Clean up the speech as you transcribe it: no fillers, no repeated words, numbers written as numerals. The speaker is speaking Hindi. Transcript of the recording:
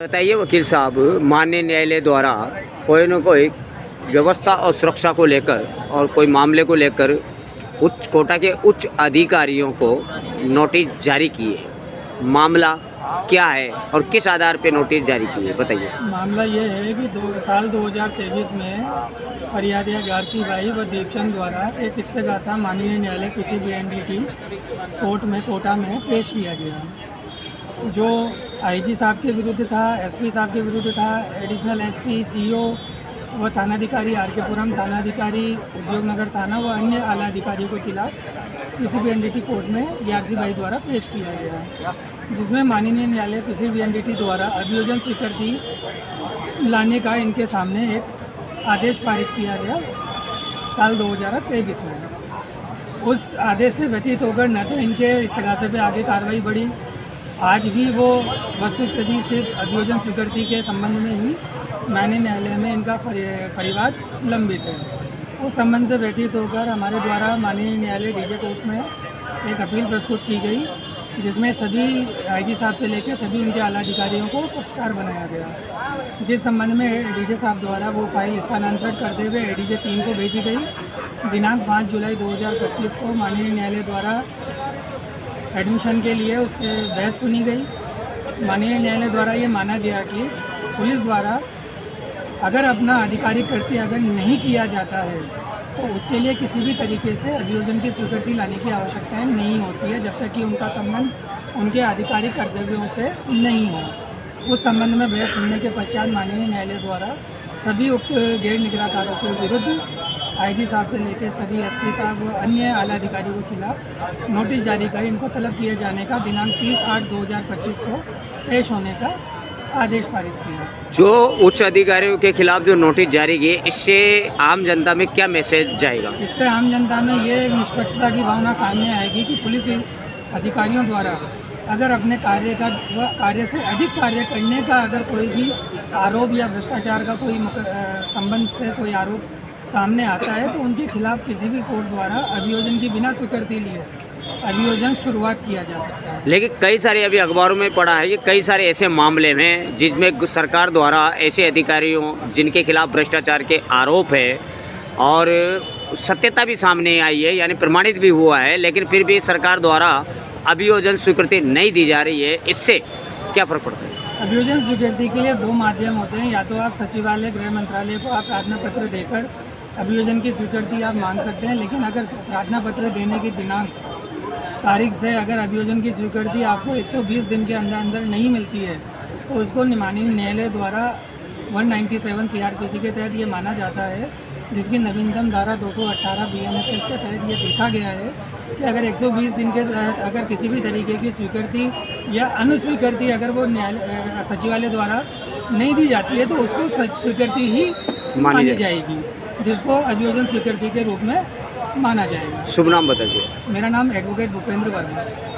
बताइए वकील साहब, माननीय न्यायालय द्वारा कोई न कोई व्यवस्था और सुरक्षा को लेकर और कोई मामले को लेकर उच्च कोटा के उच्च अधिकारियों को नोटिस जारी किए। मामला क्या है और किस आधार पे नोटिस जारी किए, बताइए। मामला ये है कि साल 2023 में फरियादिया गारसी भाई व दीपचंद द्वारा एक इस्तेगासा माननीय न्यायालय पीसीबीएनडीटी कोर्ट में कोटा में पेश किया गया, जो आईजी साहब के विरुद्ध था, एसपी साहब के विरुद्ध था, एडिशनल एसपी, सीओ व थानाधिकारी आरकेपुरम, थानाधिकारी उद्योगनगर थाना व अन्य आला अधिकारियों के खिलाफ पीसीबीएनडीटी कोर्ट में गारसी भाई द्वारा पेश किया गया, जिसमें माननीय न्यायालय पीसीबीएनडीटी द्वारा अभियोजन स्वीकृति लाने का इनके सामने एक आदेश पारित किया गया साल 2023 में। उस आदेश से व्यतीत होकर न तो इनके इस्तेगासे पे आगे कार्रवाई बढ़ी, आज भी वो वस्तुस्थिति सिर्फ अभियोजन स्वीकृति के संबंध में ही माननीय न्यायालय में इनका परिवाद लंबित है। उस संबंध से व्यतीत होकर हमारे द्वारा माननीय न्यायालय डीजे कोर्ट में एक अपील प्रस्तुत की गई, जिसमें सभी आईजी साहब से लेकर सभी उनके आला अधिकारियों को पक्षकार बनाया गया, जिस संबंध में डीजे साहब द्वारा वो फाइल स्थानांतरित करते हुए एडीजे 3 को भेजी गई। दिनांक 5 जुलाई 2025 को माननीय न्यायालय द्वारा एडमिशन के लिए उसके बहस सुनी गई। माननीय न्यायालय द्वारा ये माना गया कि पुलिस द्वारा अगर अपना आधिकारिक कृत्य अगर नहीं किया जाता है तो उसके लिए किसी भी तरीके से अभियोजन की स्वीकृति लाने की आवश्यकता नहीं होती है, जब तक कि उनका संबंध उनके आधिकारिक कर्तव्यों से नहीं हो। उस संबंध में बहस सुनने के पश्चात माननीय न्यायालय द्वारा सभी उक्त गैर निगराकारों के विरुद्ध आईजी साहब से लेकर सभी एसपी साहब व अन्य आला अधिकारियों के खिलाफ नोटिस जारी कर इनको तलब किए जाने का दिनांक 30/8/2025 को पेश होने का आदेश पारित किया। जो उच्च अधिकारियों के खिलाफ जो नोटिस जारी किए, इससे आम जनता में क्या मैसेज जाएगा? इससे आम जनता में ये निष्पक्षता की भावना सामने आएगी कि पुलिस अधिकारियों द्वारा अगर अपने कार्य से अधिक कार्य करने का अगर कोई भी आरोप या भ्रष्टाचार का कोई संबंध से कोई आरोप सामने आता है तो उनके खिलाफ किसी भी कोर्ट द्वारा अभियोजन की बिना स्वीकृति लिए अभियोजन शुरुआत किया जा सकता है। लेकिन कई सारे अभी अखबारों में पढ़ा है कि कई सारे ऐसे मामले हैं जिसमें सरकार द्वारा ऐसे अधिकारियों जिनके खिलाफ भ्रष्टाचार के आरोप है और सत्यता भी सामने आई है, यानी प्रमाणित भी हुआ है, लेकिन फिर भी सरकार द्वारा अभियोजन स्वीकृति नहीं दी जा रही है। इससे क्या फर्क पड़ता है? अभियोजन स्वीकृति के लिए दो माध्यम होते हैं, या तो आप सचिवालय गृह मंत्रालय को आप प्रार्थना पत्र देकर अभियोजन की स्वीकृति आप मांग सकते हैं, लेकिन अगर प्रार्थना पत्र देने की दिनांक तारीख से अगर अभियोजन की स्वीकृति आपको 120 दिन के अंदर अंदर नहीं मिलती है तो उसको माननीय न्यायालय द्वारा 197 सीआरपीसी के तहत ये माना जाता है, जिसकी नवीनतम धारा 218 बीएनएसएस के तहत ये देखा गया है कि अगर 120 दिन के तहत अगर किसी भी तरीके की स्वीकृति या अनुस्वीकृति अगर वो न्यायालय सचिवालय द्वारा नहीं दी जाती है तो उसको स्वीकृति ही मानी जाएगी, जिसको अभियोजन स्वीकृति के रूप में माना जाएगा। शुभ नाम बताइए। मेरा नाम एडवोकेट भूपेंद्र वर्मा है।